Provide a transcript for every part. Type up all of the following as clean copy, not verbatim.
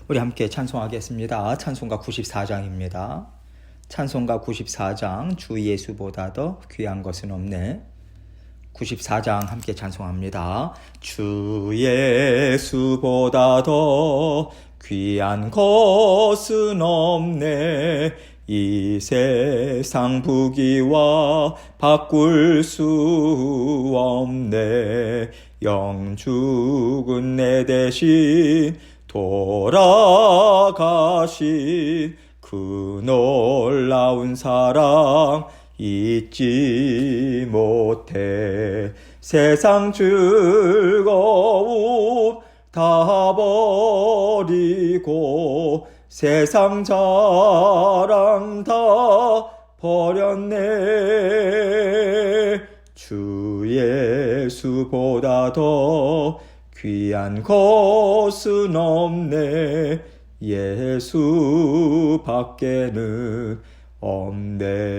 우리 함께 찬송하겠습니다. 찬송가 94장입니다. 찬송가 94장 주 예수보다 더 귀한 것은 없네. 94장 함께 찬송합니다. 주 예수보다 더 귀한 것은 없네. 이 세상 부귀와 바꿀 수 없네. 영죽은 내 대신 돌아가신 그 놀라운 사랑 잊지 못해. 세상 즐거움 다 버리고 세상 자랑 다 버렸네. 주 예수보다 더 귀한 것은 없네. 예수 밖에는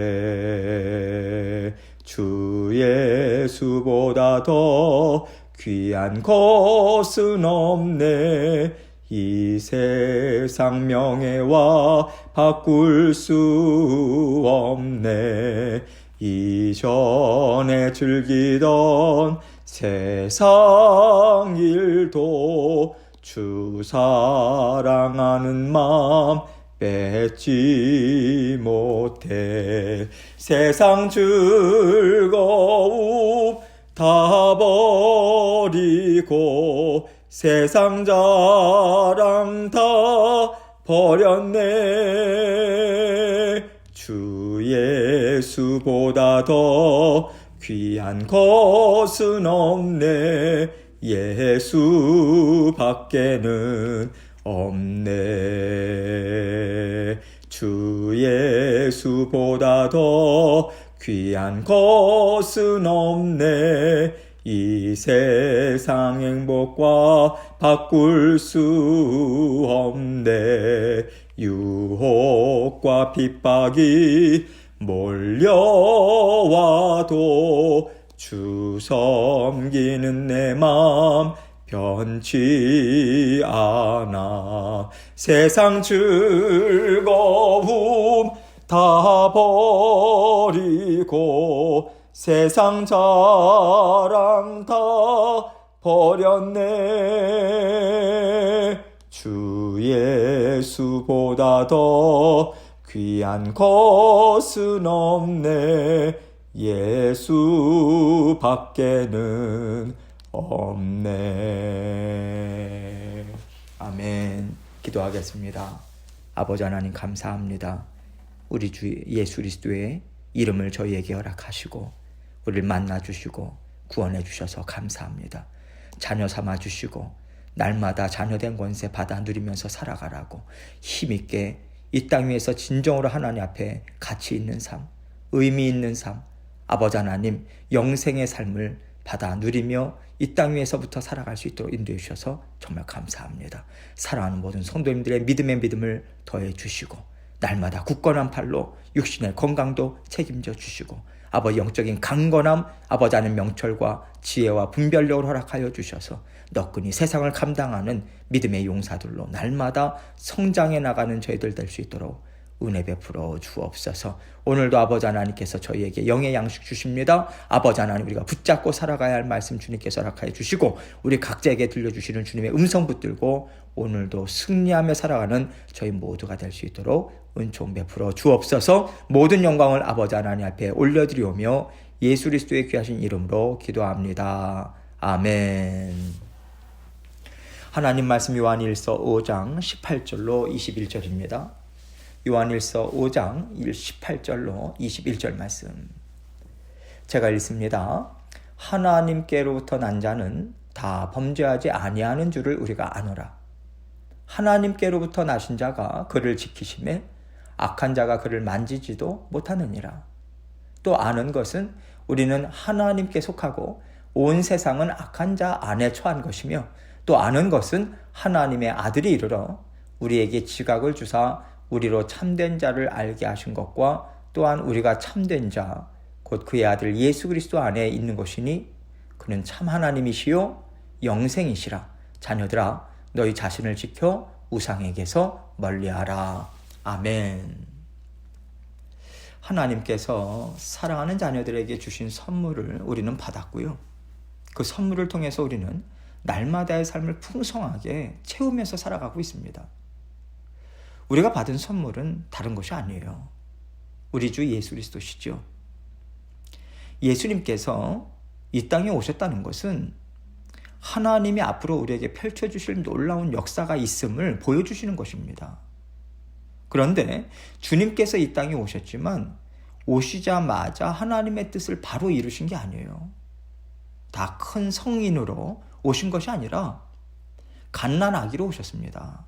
없네. 주 예수보다 더 귀한 것은 없네. 이 세상 명예와 바꿀 수 없네. 이전에 즐기던 세상 일도 주 사랑하는 마음 뺏지 못해. 세상 즐거움 다 버리고 세상 자랑 다 버렸네. 주 예수보다 더 귀한 것은 없네. 예수 밖에는 없네. 주 예수보다 더 귀한 것은 없네. 이 세상 행복과 바꿀 수 없네. 유혹과 핍박이 몰려와도 주 섬기는 내 맘 변치 않아. 세상 즐거움 다 버리고 세상 자랑 다 버렸네. 주 예수보다 더 귀한 것은 없네. 예수 밖에는 없네. 아멘. 기도하겠습니다. 아버지 하나님 감사합니다. 우리 주 예수 그리스도의 이름을 저희에게 허락하시고 우리를 만나주시고 구원해 주셔서 감사합니다. 자녀 삼아주시고 날마다 자녀된 권세 받아 누리면서 살아가라고 힘있게 이 땅 위에서 진정으로 하나님 앞에 가치 있는 삶, 의미 있는 삶, 아버지 하나님 영생의 삶을 받아 누리며 이 땅 위에서부터 살아갈 수 있도록 인도해 주셔서 정말 감사합니다. 사랑하는 모든 성도님들의 믿음의 믿음을 더해 주시고 날마다 굳건한 팔로 육신의 건강도 책임져 주시고 아버지 영적인 강건함, 아버지 하나님 명철과 지혜와 분별력을 허락하여 주셔서 너끈히 세상을 감당하는 믿음의 용사들로 날마다 성장해 나가는 저희들 될 수 있도록 은혜 베풀어 주옵소서. 오늘도 아버지 하나님께서 저희에게 영의 양식 주십니다. 아버지 하나님 우리가 붙잡고 살아가야 할 말씀 주님께서 허락하여 주시고 우리 각자에게 들려주시는 주님의 음성 붙들고 오늘도 승리하며 살아가는 저희 모두가 될 수 있도록 은총 베풀어 주옵소서. 모든 영광을 아버지 하나님 앞에 올려드리오며 예수 그리스도의 귀하신 이름으로 기도합니다. 아멘. 하나님 말씀 요한일서 5장 18절로 21절입니다. 요한일서 5장 18절로 21절 말씀 제가 읽습니다. 하나님께로부터 난 자는 다 범죄하지 아니하는 줄을 우리가 아노라. 하나님께로부터 나신 자가 그를 지키심에 악한 자가 그를 만지지도 못하느니라. 또 아는 것은 우리는 하나님께 속하고 온 세상은 악한 자 안에 처한 것이며 또 아는 것은 하나님의 아들이 이르러 우리에게 지각을 주사 우리로 참된 자를 알게 하신 것과 또한 우리가 참된 자 곧 그의 아들 예수 그리스도 안에 있는 것이니 그는 참 하나님이시요 영생이시라. 자녀들아 너희 자신을 지켜 우상에게서 멀리하라. 아멘. 하나님께서 사랑하는 자녀들에게 주신 선물을 우리는 받았고요. 그 선물을 통해서 우리는 날마다의 삶을 풍성하게 채우면서 살아가고 있습니다. 우리가 받은 선물은 다른 것이 아니에요. 우리 주 예수 그리스도시죠. 예수님께서 이 땅에 오셨다는 것은 하나님이 앞으로 우리에게 펼쳐주실 놀라운 역사가 있음을 보여주시는 것입니다. 그런데 주님께서 이 땅에 오셨지만 오시자마자 하나님의 뜻을 바로 이루신 게 아니에요. 다 큰 성인으로 오신 것이 아니라 갓난아기로 오셨습니다.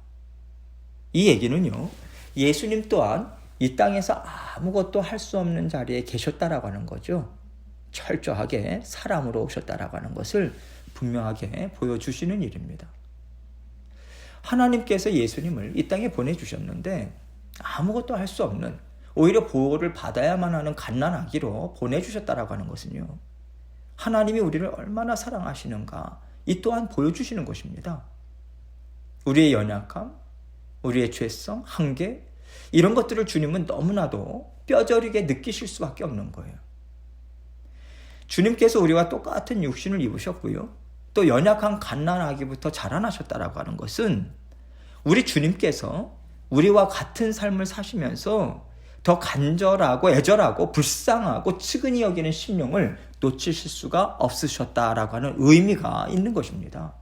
이 얘기는요, 예수님 또한 이 땅에서 아무것도 할 수 없는 자리에 계셨다라고 하는 거죠. 철저하게 사람으로 오셨다라고 하는 것을 분명하게 보여주시는 일입니다. 하나님께서 예수님을 이 땅에 보내주셨는데 아무것도 할 수 없는, 오히려 보호를 받아야만 하는 갓난아기로 보내주셨다라고 하는 것은요, 하나님이 우리를 얼마나 사랑하시는가 이 또한 보여주시는 것입니다. 우리의 연약함, 우리의 죄성, 한계, 이런 것들을 주님은 너무나도 뼈저리게 느끼실 수밖에 없는 거예요. 주님께서 우리와 똑같은 육신을 입으셨고요, 또 연약한 갓난아기부터 자라나셨다라고 하는 것은 우리 주님께서 우리와 같은 삶을 사시면서 더 간절하고 애절하고 불쌍하고 측은히 여기는 심령을 놓치실 수가 없으셨다라고 하는 의미가 있는 것입니다.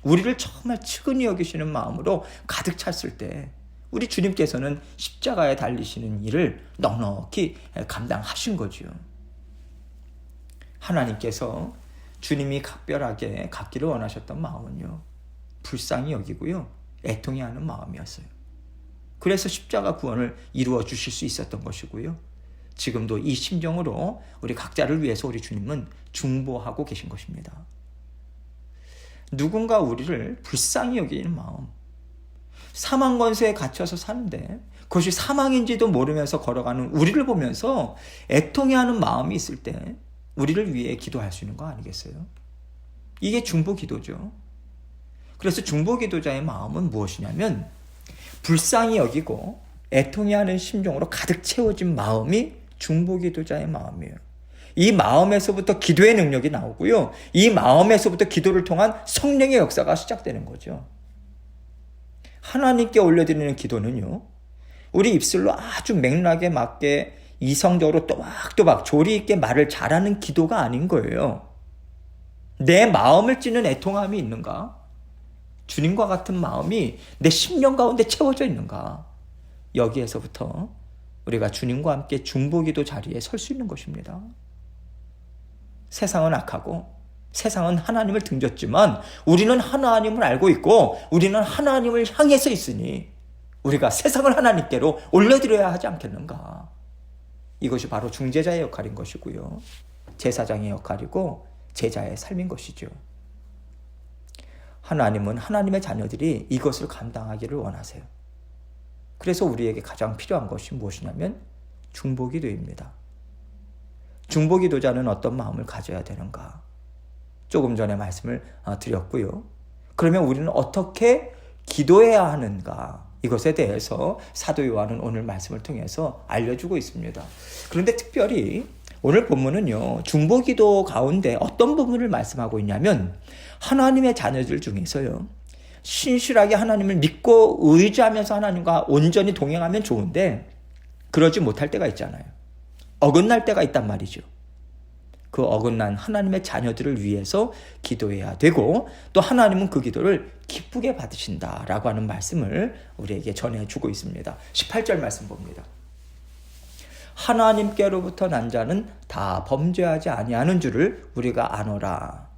우리를 정말 측은히 여기시는 마음으로 가득 찼을 때 우리 주님께서는 십자가에 달리시는 일을 넉넉히 감당하신 거죠. 하나님께서 주님이 각별하게 갖기를 원하셨던 마음은요, 불쌍히 여기고요, 애통해 하는 마음이었어요. 그래서 십자가 구원을 이루어 주실 수 있었던 것이고요, 지금도 이 심정으로 우리 각자를 위해서 우리 주님은 중보하고 계신 것입니다. 누군가 우리를 불쌍히 여기는 마음, 사망 권세에 갇혀서 사는데 그것이 사망인지도 모르면서 걸어가는 우리를 보면서 애통해하는 마음이 있을 때 우리를 위해 기도할 수 있는 거 아니겠어요? 이게 중보 기도죠. 그래서 중보 기도자의 마음은 무엇이냐면 불쌍히 여기고 애통해하는 심정으로 가득 채워진 마음이 중보 기도자의 마음이에요. 이 마음에서부터 기도의 능력이 나오고요, 이 마음에서부터 기도를 통한 성령의 역사가 시작되는 거죠. 하나님께 올려드리는 기도는요, 우리 입술로 아주 맥락에 맞게 이성적으로 또박또박 조리 있게 말을 잘하는 기도가 아닌 거예요. 내 마음을 찌는 애통함이 있는가? 주님과 같은 마음이 내 심령 가운데 채워져 있는가? 여기에서부터 우리가 주님과 함께 중보기도 자리에 설 수 있는 것입니다. 세상은 악하고 세상은 하나님을 등졌지만 우리는 하나님을 알고 있고 우리는 하나님을 향해서 있으니 우리가 세상을 하나님께로 올려드려야 하지 않겠는가? 이것이 바로 중재자의 역할인 것이고요, 제사장의 역할이고 제자의 삶인 것이죠. 하나님은 하나님의 자녀들이 이것을 감당하기를 원하세요. 그래서 우리에게 가장 필요한 것이 무엇이냐면 중보기도입니다. 중보기도자는 어떤 마음을 가져야 되는가? 조금 전에 말씀을 드렸고요. 그러면 우리는 어떻게 기도해야 하는가? 이것에 대해서 사도 요한은 오늘 말씀을 통해서 알려주고 있습니다. 그런데 특별히 오늘 본문은요, 중보기도 가운데 어떤 부분을 말씀하고 있냐면 하나님의 자녀들 중에서요, 신실하게 하나님을 믿고 의지하면서 하나님과 온전히 동행하면 좋은데 그러지 못할 때가 있잖아요. 어긋날 때가 있단 말이죠. 그 어긋난 하나님의 자녀들을 위해서 기도해야 되고 또 하나님은 그 기도를 기쁘게 받으신다라고 하는 말씀을 우리에게 전해주고 있습니다. 18절 말씀 봅니다. 하나님께로부터 난 자는 다 범죄하지 아니하는 줄을 우리가 아노라.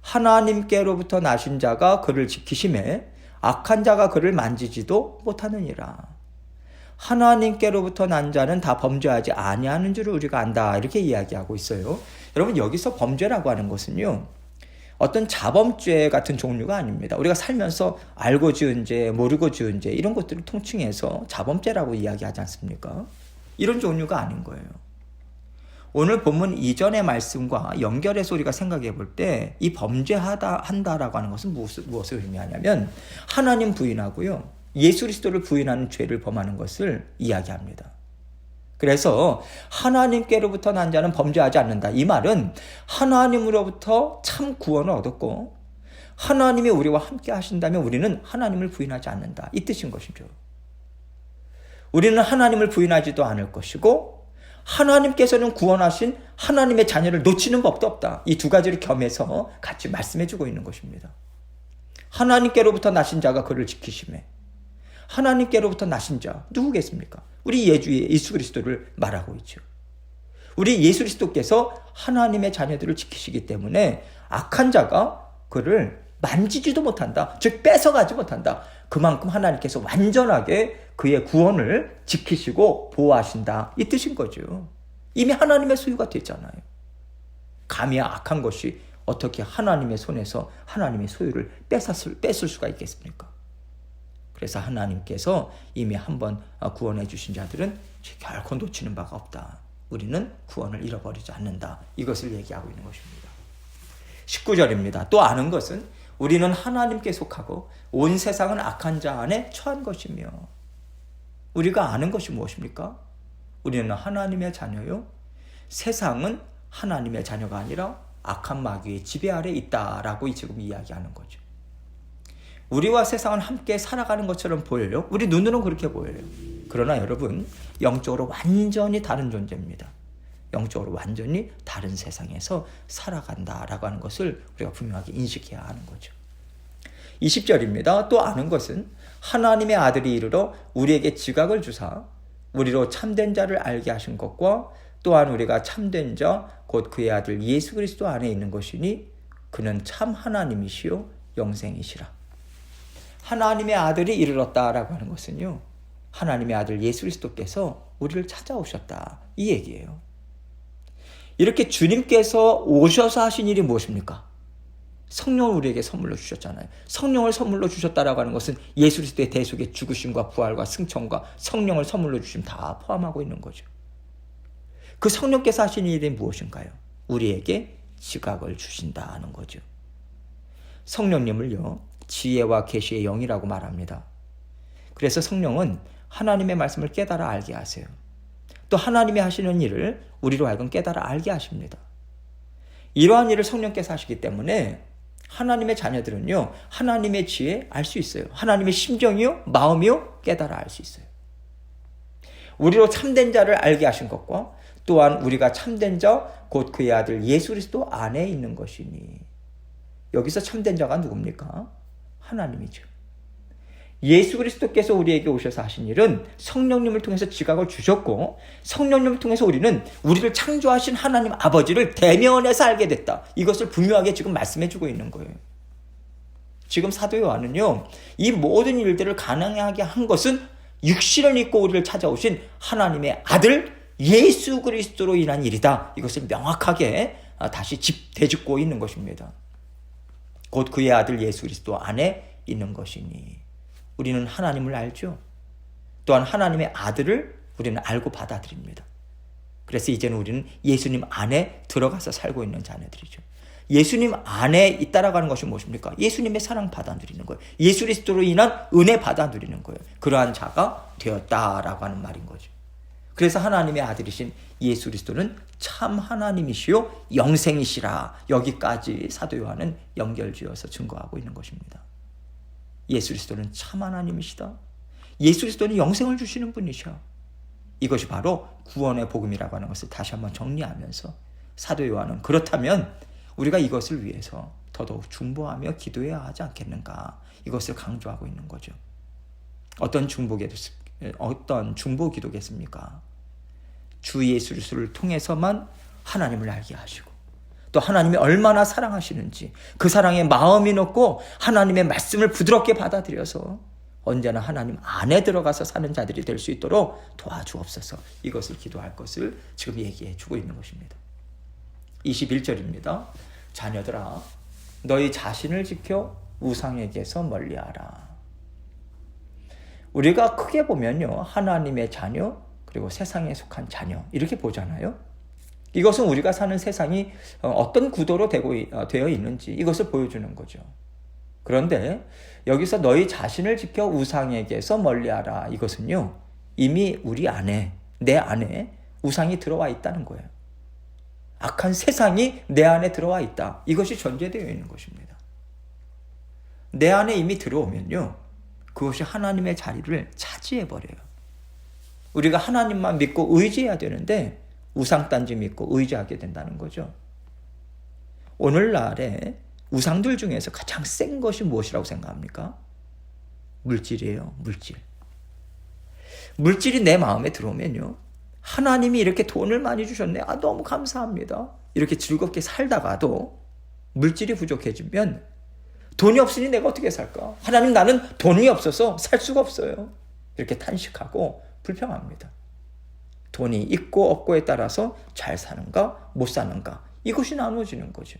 하나님께로부터 나신 자가 그를 지키심에 악한 자가 그를 만지지도 못하느니라. 하나님께로부터 난 자는 다 범죄하지 아니하는 줄을 우리가 안다, 이렇게 이야기하고 있어요. 여러분, 여기서 범죄라고 하는 것은요, 어떤 자범죄 같은 종류가 아닙니다. 우리가 살면서 알고 지은 죄, 모르고 지은 죄, 이런 것들을 통칭해서 자범죄라고 이야기하지 않습니까? 이런 종류가 아닌 거예요. 오늘 본문 이전의 말씀과 연결해서 우리가 생각해 볼 때 이 한다라고 하는 것은 무엇을 의미하냐면 하나님 부인하고요, 예수 그리스도를 부인하는 죄를 범하는 것을 이야기합니다. 그래서 하나님께로부터 난 자는 범죄하지 않는다. 이 말은 하나님으로부터 참 구원을 얻었고 하나님이 우리와 함께 하신다면 우리는 하나님을 부인하지 않는다. 이 뜻인 것이죠. 우리는 하나님을 부인하지도 않을 것이고 하나님께서는 구원하신 하나님의 자녀를 놓치는 법도 없다. 이 두 가지를 겸해서 같이 말씀해주고 있는 것입니다. 하나님께로부터 나신 자가 그를 지키시매. 하나님께로부터 나신 자 누구겠습니까? 우리 예수 그리스도를 말하고 있죠. 우리 예수 그리스도께서 하나님의 자녀들을 지키시기 때문에 악한 자가 그를 만지지도 못한다. 즉 뺏어가지 못한다. 그만큼 하나님께서 완전하게 그의 구원을 지키시고 보호하신다. 이 뜻인 거죠. 이미 하나님의 소유가 됐잖아요. 감히 악한 것이 어떻게 하나님의 손에서 하나님의 소유를 뺏을 수가 있겠습니까? 그래서 하나님께서 이미 한번 구원해 주신 자들은 결코 놓치는 바가 없다. 우리는 구원을 잃어버리지 않는다. 이것을 얘기하고 있는 것입니다. 19절입니다. 또 아는 것은 우리는 하나님께 속하고 온 세상은 악한 자 안에 처한 것이며. 우리가 아는 것이 무엇입니까? 우리는 하나님의 자녀요. 세상은 하나님의 자녀가 아니라 악한 마귀의 지배 아래 있다라고 지금 이야기하는 거죠. 우리와 세상은 함께 살아가는 것처럼 보여요. 우리 눈으로는 그렇게 보여요. 그러나 여러분, 영적으로 완전히 다른 존재입니다. 영적으로 완전히 다른 세상에서 살아간다라고 하는 것을 우리가 분명하게 인식해야 하는 거죠. 20절입니다. 또 아는 것은 하나님의 아들이 이르러 우리에게 지각을 주사 우리로 참된 자를 알게 하신 것과 또한 우리가 참된 자 곧 그의 아들 예수 그리스도 안에 있는 것이니 그는 참 하나님이시요 영생이시라. 하나님의 아들이 이르렀다라고 하는 것은요, 하나님의 아들 예수 그리스도께서 우리를 찾아오셨다, 이 얘기예요. 이렇게 주님께서 오셔서 하신 일이 무엇입니까? 성령을 우리에게 선물로 주셨잖아요. 성령을 선물로 주셨다라고 하는 것은 예수 그리스도의 대속의 죽으심과 부활과 승천과 성령을 선물로 주심 다 포함하고 있는 거죠. 그 성령께서 하신 일이 무엇인가요? 우리에게 지각을 주신다는 거죠. 성령님을요, 지혜와 계시의 영이라고 말합니다. 그래서 성령은 하나님의 말씀을 깨달아 알게 하세요. 또 하나님이 하시는 일을 우리로 하여금 깨달아 알게 하십니다. 이러한 일을 성령께서 하시기 때문에 하나님의 자녀들은요, 하나님의 지혜 알 수 있어요. 하나님의 심정이요, 마음이요, 깨달아 알 수 있어요. 우리로 참된 자를 알게 하신 것과 또한 우리가 참된 자, 곧 그의 아들 예수 그리스도 안에 있는 것이니. 여기서 참된 자가 누굽니까? 하나님이죠. 예수 그리스도께서 우리에게 오셔서 하신 일은 성령님을 통해서 지각을 주셨고, 성령님을 통해서 우리를 창조하신 하나님 아버지를 대면해서 알게 됐다. 이것을 분명하게 지금 말씀해 주고 있는 거예요. 지금 사도 요한은요, 이 모든 일들을 가능하게 한 것은 육신을 입고 우리를 찾아오신 하나님의 아들 예수 그리스도로 인한 일이다. 이것을 명확하게 다시 되짚고 있는 것입니다. 곧 그의 아들 예수 그리스도 안에 있는 것이니. 우리는 하나님을 알죠. 또한 하나님의 아들을 우리는 알고 받아들입니다. 그래서 이제는 우리는 예수님 안에 들어가서 살고 있는 자녀들이죠. 예수님 안에 있다라고 하는 것이 무엇입니까? 예수님의 사랑 받아 누리는 거예요. 예수 그리스도로 인한 은혜 받아 누리는 거예요. 그러한 자가 되었다라고 하는 말인 거죠. 그래서 하나님의 아들이신 예수 그리스도는 참 하나님이시요 영생이시라. 여기까지 사도 요한은 연결지어서 증거하고 있는 것입니다. 예수 그리스도는 참 하나님이시다. 예수 그리스도는 영생을 주시는 분이셔. 이것이 바로 구원의 복음이라고 하는 것을 다시 한번 정리하면서 사도 요한은 그렇다면 우리가 이것을 위해서 더더욱 중보하며 기도해야 하지 않겠는가, 이것을 강조하고 있는 거죠. 어떤 중보 기도겠습니까? 주 예수 그리스도를 통해서만 하나님을 알게 하시고, 또 하나님이 얼마나 사랑하시는지 그 사랑에 마음이 놓고 하나님의 말씀을 부드럽게 받아들여서 언제나 하나님 안에 들어가서 사는 자들이 될 수 있도록 도와주옵소서. 이것을 기도할 것을 지금 얘기해 주고 있는 것입니다. 21절입니다. 자녀들아, 너희 자신을 지켜 우상에게서 멀리하라. 우리가 크게 보면요, 하나님의 자녀 그리고 세상에 속한 자녀 이렇게 보잖아요. 이것은 우리가 사는 세상이 어떤 구도로 되어 있는지 이것을 보여주는 거죠. 그런데 여기서 너희 자신을 지켜 우상에게서 멀리하라. 이것은요, 이미 우리 안에, 내 안에 우상이 들어와 있다는 거예요. 악한 세상이 내 안에 들어와 있다. 이것이 전제되어 있는 것입니다. 내 안에 이미 들어오면요, 그것이 하나님의 자리를 차지해버려요. 우리가 하나님만 믿고 의지해야 되는데 우상단지 믿고 의지하게 된다는 거죠. 오늘날에 우상들 중에서 가장 센 것이 무엇이라고 생각합니까? 물질이에요. 물질. 물질이 내 마음에 들어오면요, 하나님이 이렇게 돈을 많이 주셨네. 너무 감사합니다. 이렇게 즐겁게 살다가도 물질이 부족해지면 돈이 없으니 내가 어떻게 살까? 하나님, 나는 돈이 없어서 살 수가 없어요. 이렇게 탄식하고 불평합니다. 돈이 있고 없고에 따라서 잘 사는가 못 사는가, 이것이 나누어지는 거죠.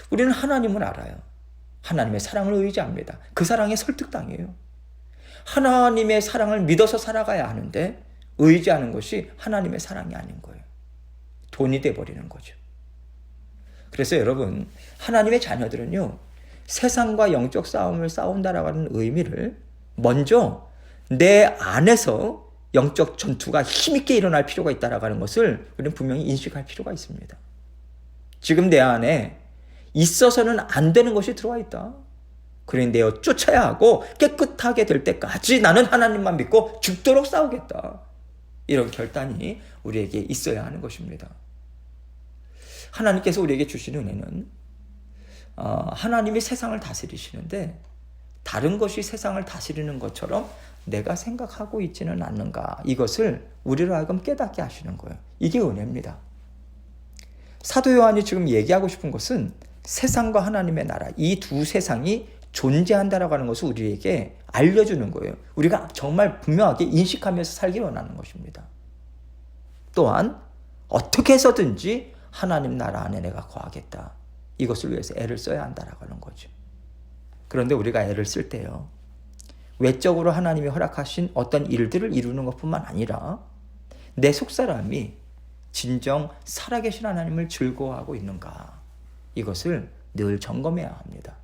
우리는 하나님을 알아요. 하나님의 사랑을 의지합니다. 그 사랑에 설득당해요. 하나님의 사랑을 믿어서 살아가야 하는데 의지하는 것이 하나님의 사랑이 아닌 거예요. 돈이 돼버리는 거죠. 그래서 여러분, 하나님의 자녀들은요, 세상과 영적 싸움을 싸운다라고 하는 의미를 먼저 내 안에서 영적 전투가 힘있게 일어날 필요가 있다라고 하는 것을 우리는 분명히 인식할 필요가 있습니다. 지금 내 안에 있어서는 안 되는 것이 들어와 있다. 그러니 내어 쫓아야 하고 깨끗하게 될 때까지 나는 하나님만 믿고 죽도록 싸우겠다. 이런 결단이 우리에게 있어야 하는 것입니다. 하나님께서 우리에게 주시는 은혜는 하나님이 세상을 다스리시는데 다른 것이 세상을 다스리는 것처럼 내가 생각하고 있지는 않는가, 이것을 우리로 하여금 깨닫게 하시는 거예요. 이게 은혜입니다. 사도 요한이 지금 얘기하고 싶은 것은 세상과 하나님의 나라, 이 두 세상이 존재한다라고 하는 것을 우리에게 알려주는 거예요. 우리가 정말 분명하게 인식하면서 살기 원하는 것입니다. 또한 어떻게 해서든지 하나님 나라 안에 내가 거하겠다. 이것을 위해서 애를 써야 한다라고 하는 거죠. 그런데 우리가 애를 쓸 때요, 외적으로 하나님이 허락하신 어떤 일들을 이루는 것뿐만 아니라 내 속사람이 진정 살아계신 하나님을 즐거워하고 있는가, 이것을 늘 점검해야 합니다.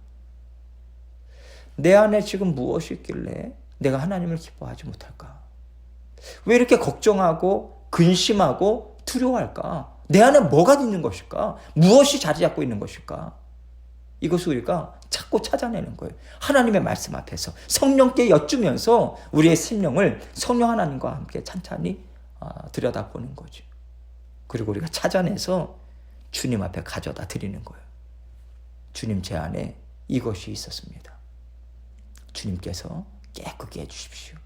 내 안에 지금 무엇이 있길래 내가 하나님을 기뻐하지 못할까? 왜 이렇게 걱정하고 근심하고 두려워할까? 내 안에 뭐가 있는 것일까? 무엇이 자리 잡고 있는 것일까? 이것을 우리가 찾고 찾아내는 거예요. 하나님의 말씀 앞에서 성령께 여쭈면서 우리의 심령을 성령 하나님과 함께 찬찬히 들여다보는 거죠. 그리고 우리가 찾아내서 주님 앞에 가져다 드리는 거예요. 주님, 제 안에 이것이 있었습니다. 주님께서 깨끗게 해주십시오.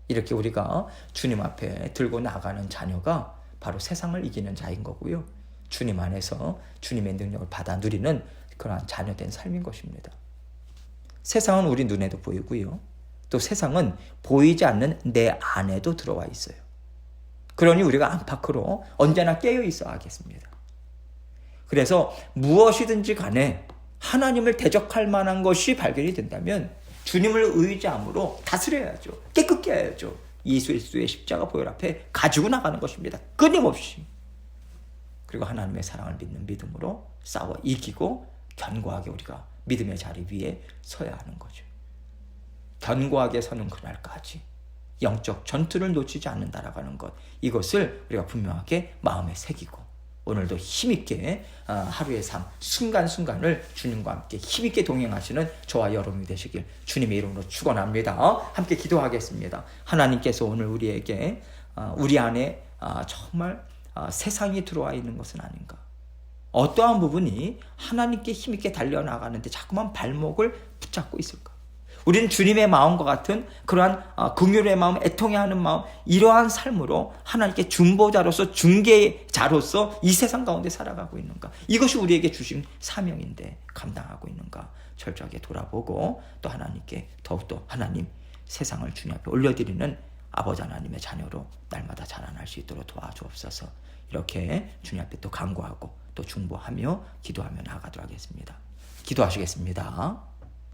이렇게 우리가 주님 앞에 들고 나가는 자녀가 바로 세상을 이기는 자인 거고요. 주님 안에서 주님의 능력을 받아 누리는 그러한 자녀된 삶인 것입니다. 세상은 우리 눈에도 보이고요. 또 세상은 보이지 않는 내 안에도 들어와 있어요. 그러니 우리가 안팎으로 언제나 깨어 있어야 하겠습니다. 그래서 무엇이든지 간에 하나님을 대적할 만한 것이 발견이 된다면 주님을 의지함으로 다스려야죠. 깨끗게 해야죠. 예수 그리스도의 십자가 보혈 앞에 가지고 나가는 것입니다. 끊임없이. 그리고 하나님의 사랑을 믿는 믿음으로 싸워 이기고 견고하게 우리가 믿음의 자리 위에 서야 하는 거죠. 견고하게 서는 그날까지 영적 전투를 놓치지 않는다라고 하는 것, 이것을 우리가 분명하게 마음에 새기고 오늘도 힘있게 하루의 삶 순간순간을 주님과 함께 힘있게 동행하시는 저와 여러분이 되시길 주님의 이름으로 축원합니다. 함께 기도하겠습니다. 하나님께서 오늘 우리에게 우리 안에 정말 세상이 들어와 있는 것은 아닌가, 어떠한 부분이 하나님께 힘있게 달려나가는데 자꾸만 발목을 붙잡고 있을까? 우리는 주님의 마음과 같은 그러한 긍휼의 마음, 애통해하는 마음, 이러한 삶으로 하나님께 중보자로서 중개자로서 이 세상 가운데 살아가고 있는가? 이것이 우리에게 주신 사명인데 감당하고 있는가? 철저하게 돌아보고 또 하나님께 더욱더 하나님, 세상을 주님 앞에 올려드리는 아버지 하나님의 자녀로 날마다 자라날 수 있도록 도와주옵소서. 이렇게 주님 앞에 또 간구하고 또 중보하며 기도하며 나아가도록 하겠습니다. 기도하시겠습니다.